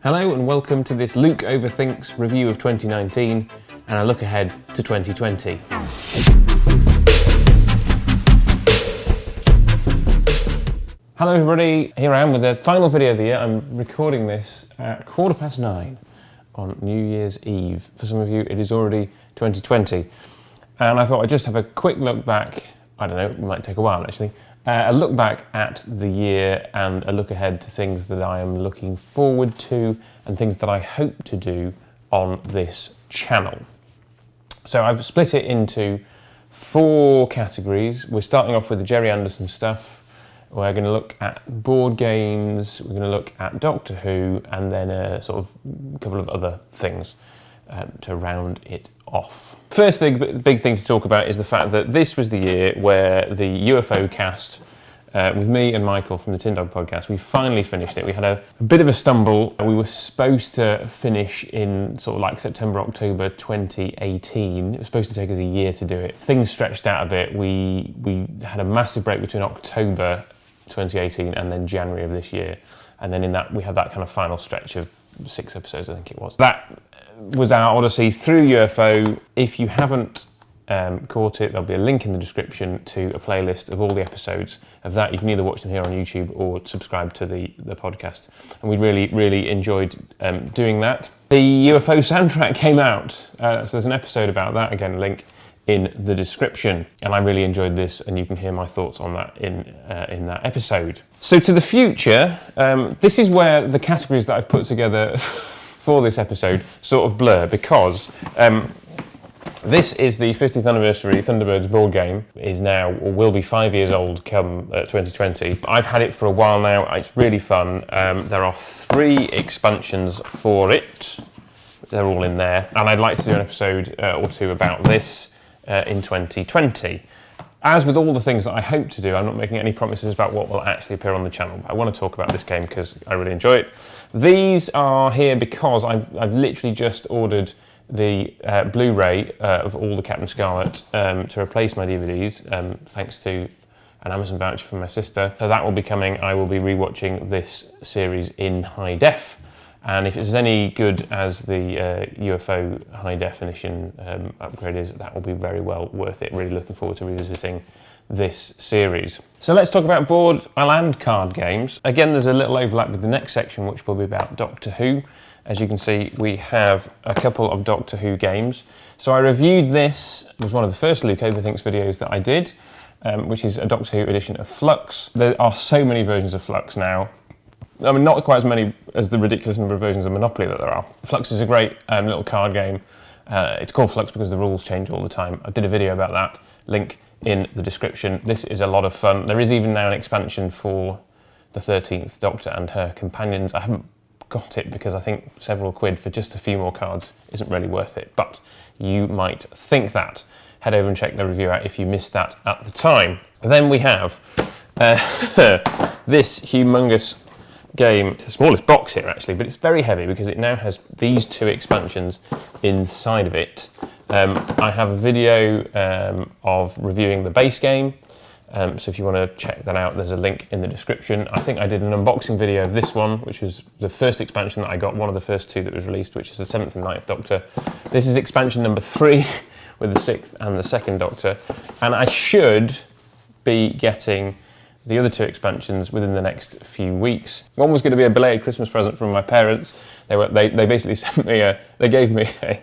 Hello and welcome to this Luke Overthinks review of 2019 and a look ahead to 2020. Hello everybody, here I am with the final video of the year. I'm recording this at 9:15 on New Year's Eve. For some of you it is already 2020. And I thought I'd just have a quick look back, I don't know, it might take a while actually, a look back at the year and a look ahead to things that I am looking forward to and things that I hope to do on this channel. So I've split it into 4 categories. We're starting off with the Gerry Anderson stuff. We're going to look at board games, we're going to look at Doctor Who, and then a couple of other things to round it off. First big thing to talk about is the fact that this was the year where the UFO cast, with me and Michael from the Tin Dog podcast, we finally finished it. We had a bit of a stumble. We were supposed to finish in September, October 2018. It was supposed to take us a year to do it. Things stretched out a bit. We had a massive break between October 2018 and then January of this year. And then in that, we had that kind of final stretch of 6 episodes, I think it was. That was our odyssey through UFO. If you haven't caught it, there'll be a link in the description to a playlist of all the episodes of that. You can either watch them here on YouTube or subscribe to the podcast. And we really enjoyed doing that. The UFO soundtrack came out, so there's an episode about that, again, a link in the description. And I really enjoyed this, and you can hear my thoughts on that in that episode. So to the future, this is where the categories that I've put together for this episode sort of blur, because this is the 50th anniversary Thunderbirds board game. It is now, or will be, 5 years old come 2020. I've had it for a while now. It's really fun. There are 3 expansions for it. They're all in there. And I'd like to do an episode or 2 about this in 2020. As with all the things that I hope to do, I'm not making any promises about what will actually appear on the channel. But I want to talk about this game because I really enjoy it. These are here because I've literally just ordered the Blu-ray of all the Captain Scarlet to replace my DVDs, thanks to an Amazon voucher from my sister. So that will be coming. I will be rewatching this series in high def. And if it's as any good as the UFO high definition upgrade is, that will be very well worth it. Really looking forward to revisiting this series. So let's talk about board and card games. Again, there's a little overlap with the next section, which will be about Doctor Who. As you can see, we have a couple of Doctor Who games. So I reviewed this, it was one of the first Luke Overthinks videos that I did, which is a Doctor Who edition of Flux. There are so many versions of Flux now. I mean, not quite as many as the ridiculous number of versions of Monopoly that there are. Flux is a great little card game. It's called Flux because the rules change all the time. I did a video about that, link in the description. This is a lot of fun. There is even now an expansion for the 13th Doctor and her companions. I haven't got it because I think several quid for just a few more cards isn't really worth it, but you might think that. Head over and check the review out if you missed that at the time. Then we have this humongous game. It's the smallest box here actually, but it's very heavy because it now has these 2 expansions inside of it. I have a video of reviewing the base game, so if you want to check that out, there's a link in the description. I think I did an unboxing video of this one, which was the first expansion that I got, one of the first 2 that was released, which is the 7th and 9th Doctor. This is expansion number 3 with the 6th and the 2nd Doctor, and I should be getting the other 2 expansions within the next few weeks. One was going to be a belated Christmas present from my parents. They basically sent me they gave me a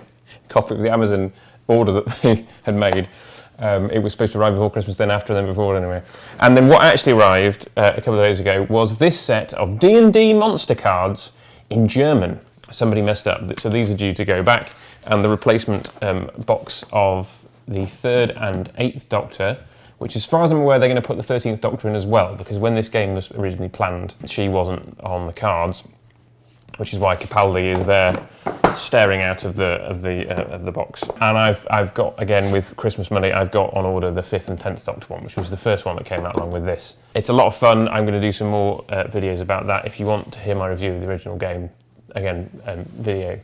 copy of the Amazon order that they had made. It was supposed to arrive before Christmas, then after, then before, anyway. And then what actually arrived a couple of days ago was this set of D&D monster cards in German. Somebody messed up, so these are due to go back. And the replacement box of the 3rd and 8th Doctor, which as far as I'm aware, they're going to put the 13th Doctor in as well, because when this game was originally planned, she wasn't on the cards, which is why Capaldi is there staring out of the box. And I've got, again, with Christmas money, I've got on order the 5th and 10th Doctor one, which was the first one that came out along with this. It's a lot of fun. I'm going to do some more videos about that. If you want to hear my review of the original game, again, video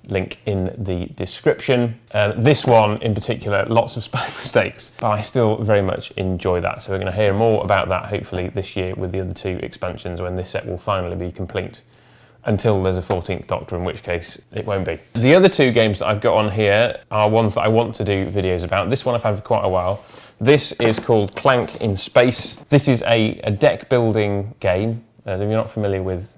link in the description. This one in particular, lots of spelling mistakes, but I still very much enjoy that. So we're going to hear more about that hopefully this year with the other 2 expansions when this set will finally be complete. until there's a 14th Doctor, in which case it won't be. The other two games that I've got on here are ones that I want to do videos about. This one I've had for quite a while. This is called Clank in Space. This is a deck building game. If you're not familiar with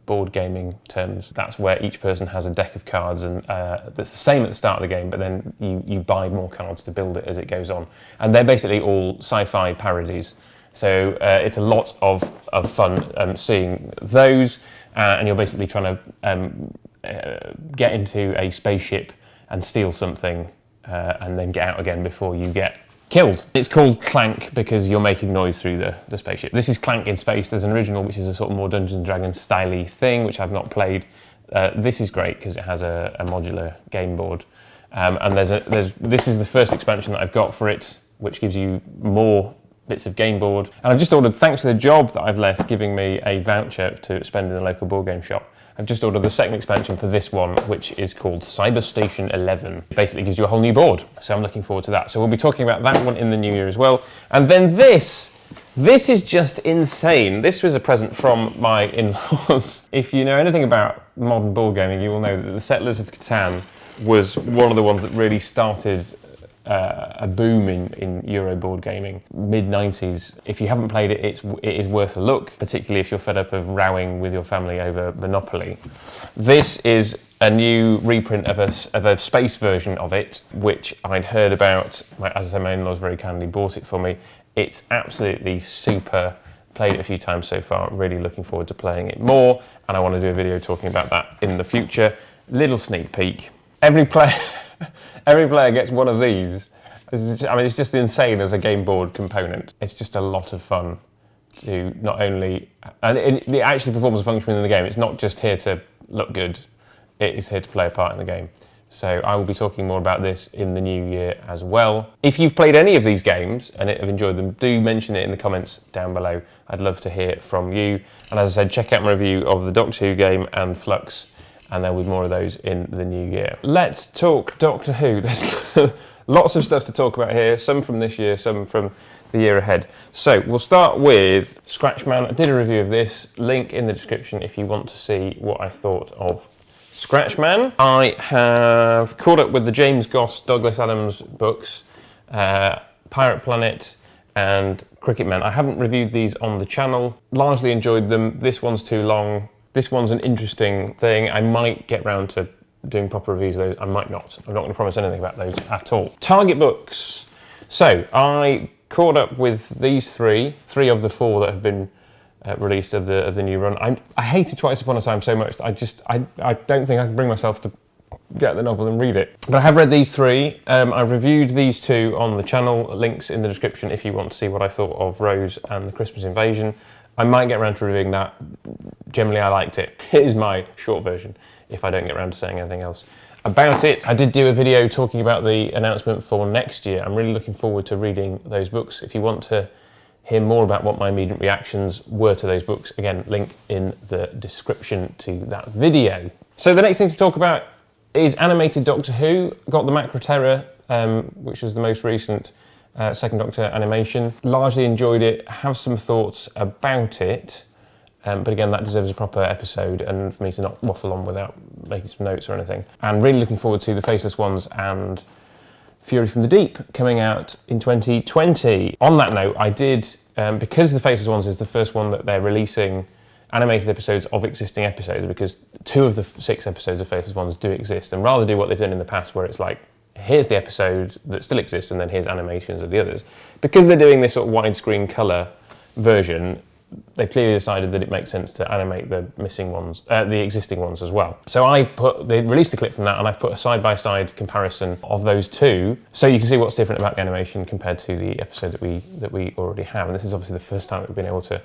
board gaming terms, that's where each person has a deck of cards, and that's the same at the start of the game, but then you buy more cards to build it as it goes on. And they're basically all sci-fi parodies. So it's a lot of fun seeing those, and you're basically trying to get into a spaceship and steal something, and then get out again before you get killed. It's called Clank because you're making noise through the spaceship. This is Clank in Space. There's an original which is a sort of more Dungeons & Dragons style-y thing, which I've not played. This is great because it has a modular game board. And this is the first expansion that I've got for it, which gives you more bits of game board. And I've just ordered, thanks to the job that I've left giving me a voucher to spend in a local board game shop, I've just ordered the second expansion for this one, which is called Cyber Station 11. It basically gives you a whole new board, so I'm looking forward to that. So we'll be talking about that one in the new year as well. And then this is just insane. This was a present from my in-laws. If you know anything about modern board gaming, you will know that the Settlers of Catan was one of the ones that really started a boom in Euro board gaming, mid-90s. If you haven't played it, it is worth a look, particularly if you're fed up of rowing with your family over Monopoly. This is a new reprint of a space version of it, which I'd heard about. As I said, my in-laws very kindly bought it for me. It's absolutely super. Played it a few times so far. Really looking forward to playing it more, and I want to do a video talking about that in the future. Little sneak peek. Every player gets one of these. It's just insane as a game board component. It's just a lot of fun to not only... And it actually performs a function in the game. It's not just here to look good. It is here to play a part in the game. So I will be talking more about this in the new year as well. If you've played any of these games and have enjoyed them, do mention it in the comments down below. I'd love to hear from you. And as I said, check out my review of the Doctor Who game and Flux, and there'll be more of those in the new year. Let's talk Doctor Who. There's lots of stuff to talk about here, some from this year, some from the year ahead. So we'll start with Scratchman. I did a review of this, link in the description if you want to see what I thought of Scratchman. I have caught up with the James Goss, Douglas Adams books, Pirate Planet and Cricket Men. I haven't reviewed these on the channel. Largely enjoyed them. This one's too long. This one's an interesting thing. I might get round to doing proper reviews of those. I might not. I'm not going to promise anything about those at all. Target books. So I caught up with these three of the four that have been released of the new run. I hated Twice Upon a Time so much that I don't think I can bring myself to get the novel and read it. But I have read these three. I reviewed these two on the channel. Links in the description if you want to see what I thought of Rose and the Christmas Invasion. I might get around to reviewing that. Generally, I liked it. It is my short version, if I don't get around to saying anything else about it. I did do a video talking about the announcement for next year. I'm really looking forward to reading those books. If you want to hear more about what my immediate reactions were to those books, again, link in the description to that video. So the next thing to talk about is animated Doctor Who. Got the Macra Terror, which was the most recent Second Doctor animation. Largely enjoyed it, have some thoughts about it, but again, that deserves a proper episode and for me to not waffle on without making some notes or anything. And really looking forward to The Faceless Ones and Fury from the Deep coming out in 2020. On that note, I did, because The Faceless Ones is the first one that they're releasing animated episodes of existing episodes, because 2 of the 6 episodes of Faceless Ones do exist, and rather do what they've done in the past where it's like, here's the episode that still exists and then here's animations of the others. Because they're doing this sort of widescreen colour version, they've clearly decided that it makes sense to animate the missing ones, the existing ones as well. So they released a clip from that, and I've put a side-by-side comparison of those two, so you can see what's different about the animation compared to the episode that we already have. And this is obviously the first time we've been able to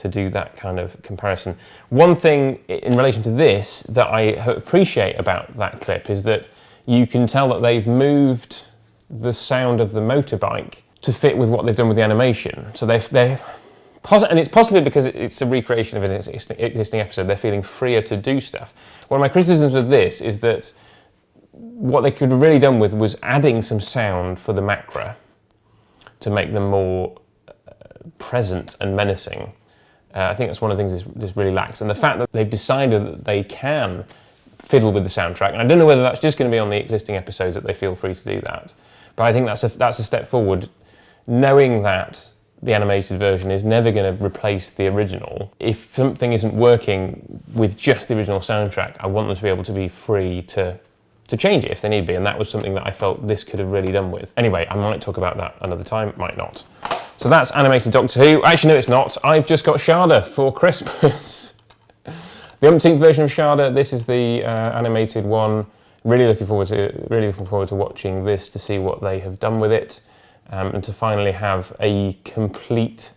do that kind of comparison. One thing in relation to this that I appreciate about that clip is that you can tell that they've moved the sound of the motorbike to fit with what they've done with the animation. So and it's possibly because it's a recreation of an existing episode, they're feeling freer to do stuff. One of my criticisms of this is that what they could have really done with was adding some sound for the Macra to make them more present and menacing. I think that's one of the things this really lacks. And the fact that they've decided that they can fiddle with the soundtrack, and I don't know whether that's just going to be on the existing episodes that they feel free to do that, but I think that's a step forward, knowing that the animated version is never going to replace the original. If something isn't working with just the original soundtrack, I want them to be able to be free to change it if they need be, and that was something that I felt this could have really done with. Anyway, I might talk about that another time, might not. So that's animated Doctor Who. Actually, no, it's not. I've just got Sharda for Christmas. The umpteenth version of Sharda. This is the animated one. Really looking forward to watching this, to see what they have done with it, and to finally have a complete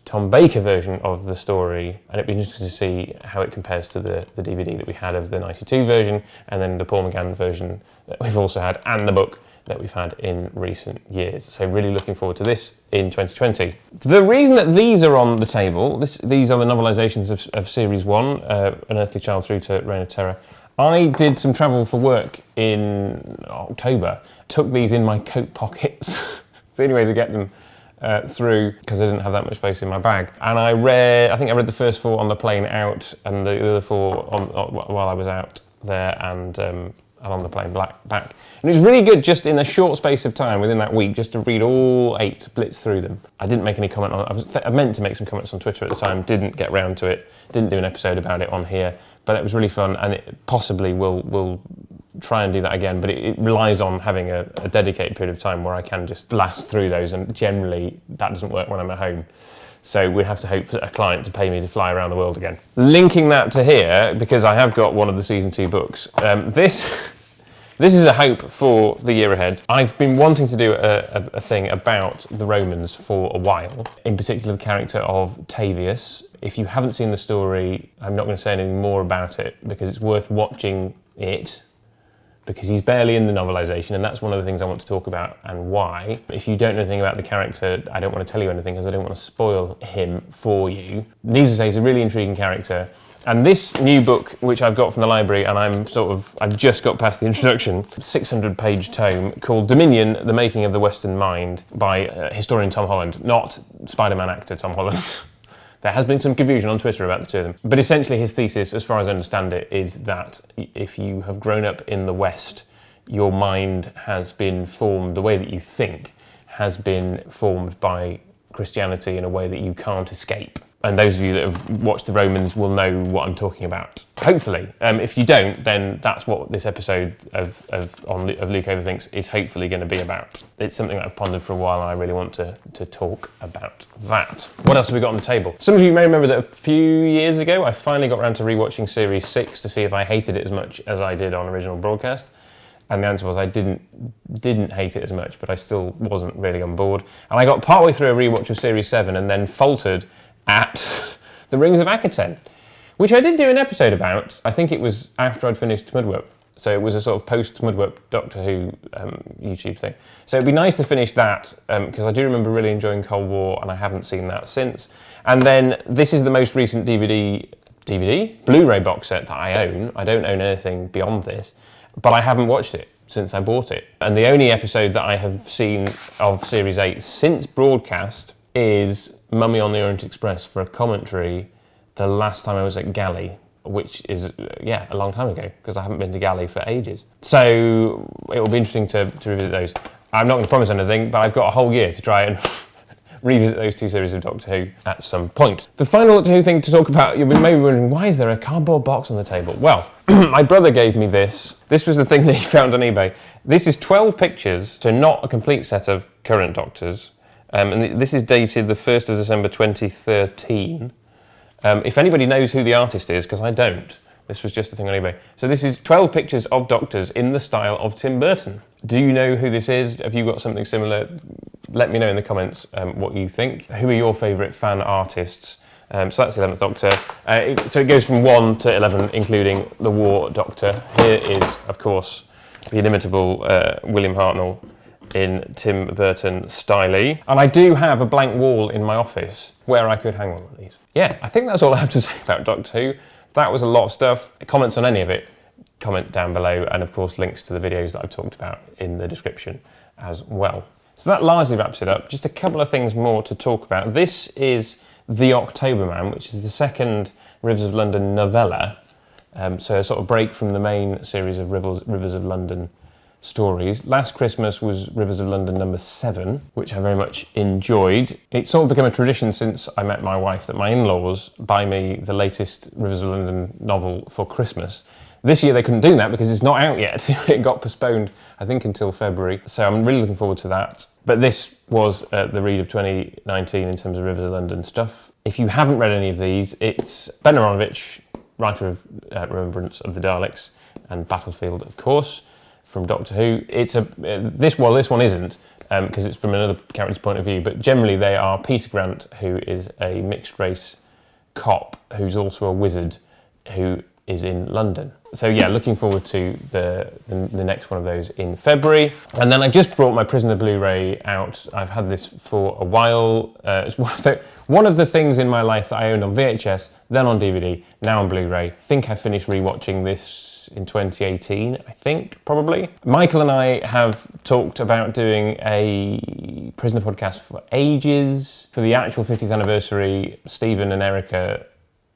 Tom Baker version of the story. And it'd be interesting to see how it compares to the DVD that we had of the 92 version, and then the Paul McGann version that we've also had, and the book that we've had in recent years. So really looking forward to this in 2020. The reason that these are on the table, these are the novelisations of Series 1, An Earthly Child through to Reign of Terror. I did some travel for work in October, took these in my coat pockets. It's the only way to get them through, because I didn't have that much space in my bag. And I think I read the first 4 on the plane out, and the other 4 while I was out there, and on the plane back. And it was really good, just in a short space of time within that week, just to read all 8, blitz through them. I didn't make any comment on it. I meant to make some comments on Twitter at the time, didn't get round to it, didn't do an episode about it on here, but it was really fun, and it possibly will try and do that again, but it relies on having a dedicated period of time where I can just blast through those, and generally that doesn't work when I'm at home. So we'd have to hope for a client to pay me to fly around the world again. Linking that to here, because I have got one of the season 2 books. This is a hope for the year ahead. I've been wanting to do a thing about the Romans for a while, in particular the character of Tavius. If you haven't seen the story, I'm not going to say anything more about it, because it's worth watching it, because he's barely in the novelisation, and that's one of the things I want to talk about and why. If you don't know anything about the character, I don't want to tell you anything because I don't want to spoil him for you. Needless to say, he's a really intriguing character. And this new book, which I've got from the library, and I've just got past the introduction, 600-page tome called Dominion, The Making of the Western Mind by historian Tom Holland, not Spider-Man actor Tom Holland. There has been some confusion on Twitter about the two of them. But essentially his thesis, as far as I understand it, is that if you have grown up in the West, your mind has been formed, the way that you think has been formed by Christianity in a way that you can't escape. And those of you that have watched The Romans will know what I'm talking about. Hopefully. If you don't, then that's what this episode of Luke Overthinks is hopefully going to be about. It's something that I've pondered for a while, and I really want to talk about that. What else have we got on the table? Some of you may remember that a few years ago, I finally got around to rewatching Series 6 to see if I hated it as much as I did on original broadcast. And the answer was I didn't hate it as much, but I still wasn't really on board. And I got partway through a rewatch of Series 7 and then faltered at The Rings of Akaten, which I did do an episode about. I think it was after I'd finished Mudwarp. So it was a sort of post-Mudwarp Doctor Who YouTube thing. So it'd be nice to finish that, because I do remember really enjoying Cold War, and I haven't seen that since. And then this is the most recent Blu-ray box set that I own. I don't own anything beyond this, but I haven't watched it since I bought it. And the only episode that I have seen of Series 8 since broadcast is Mummy on the Orient Express for a commentary the last time I was at Galley, which is, a long time ago, because I haven't been to Galley for ages. So it will be interesting to revisit those. I'm not going to promise anything, but I've got a whole year to try and revisit those 2 series of Doctor Who at some point. The final Doctor Who thing to talk about, you'll be maybe wondering, why is there a cardboard box on the table? Well, my brother gave me this. This was the thing that he found on eBay. This is 12 pictures, so not a complete set of current Doctors. And this is dated the 1st of December 2013. If anybody knows who the artist is, because I don't, this was just a thing on eBay. So this is 12 pictures of Doctors in the style of Tim Burton. Do you know who this is? Have you got something similar? Let me know in the comments what you think. Who are your favourite fan artists? So that's the 11th Doctor. So it goes from 1 to 11, including the War Doctor. Here is, of course, the inimitable William Hartnell in Tim Burton style. And I do have a blank wall in my office where I could hang one of these. Yeah, I think that's all I have to say about Doctor Who. That was a lot of stuff. Comments on any of it, comment down below, and of course links to the videos that I've talked about in the description as well. So that largely wraps it up. Just a couple of things more to talk about. This is The October Man, which is the second Rivers of London novella. So a sort of break from the main series of Rivers of London stories. Last Christmas was Rivers of London number 7, which I very much enjoyed. It's sort of become a tradition since I met my wife that my in-laws buy me the latest Rivers of London novel for Christmas. This year they couldn't do that because it's not out yet. It got postponed, I think, until February. So I'm really looking forward to that. But this was the read of 2019 in terms of Rivers of London stuff. If you haven't read any of these, it's Ben Aronovich, writer of Remembrance of the Daleks and Battlefield, of course, from Doctor Who. It's this one isn't, because it's from another character's point of view, but generally they are Peter Grant, who is a mixed race cop, who's also a wizard, who is in London. So yeah, looking forward to the next one of those in February. And then I just brought my Prisoner Blu-ray out. I've had this for a while. It's one of the things in my life that I owned on VHS, then on DVD, now on Blu-ray. I think I finished rewatching this in 2018, I think, probably. Michael and I have talked about doing a Prisoner podcast for ages. For the actual 50th anniversary, Stephen and Erica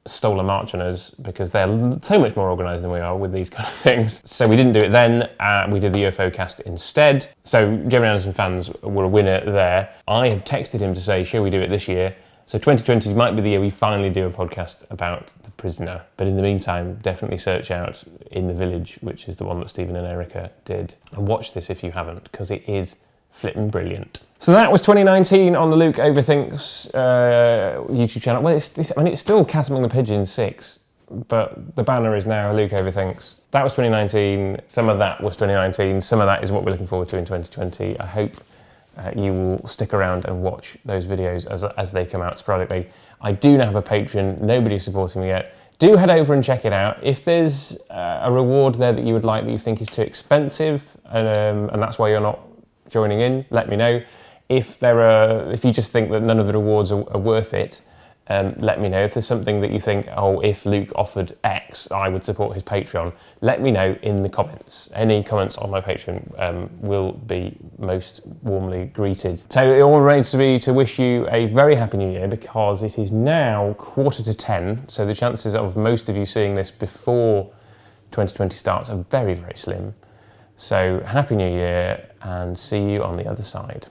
stole a march on us because they're so much more organised than we are with these kind of things. So we didn't do it then, we did the UFO cast instead. So Gerry Anderson fans were a winner there. I have texted him to say, shall we do it this year? So 2020 might be the year we finally do a podcast about The Prisoner. But in the meantime, definitely search out In the Village, which is the one that Stephen and Erica did. And watch this if you haven't, because it is flipping brilliant. So that was 2019 on the Luke Overthinks YouTube channel. Well, it's still Cat Among the Pigeons 6, but the banner is now Luke Overthinks. That was 2019. Some of that was 2019. Some of that is what we're looking forward to in 2020. I hope you will stick around and watch those videos as they come out sporadically. I do now have a Patreon. Nobody's supporting me yet. Do head over and check it out. If there's a reward there that you would like that you think is too expensive, and that's why you're not joining in, let me know. If you just think that none of the rewards are worth it, let me know. If there's something that you think, oh, if Luke offered X, I would support his Patreon, let me know in the comments. Any comments on my Patreon will be most warmly greeted. So it all remains to be to wish you a very happy new year, because it is now 9:45, so the chances of most of you seeing this before 2020 starts are very, very slim. So happy new year, and see you on the other side.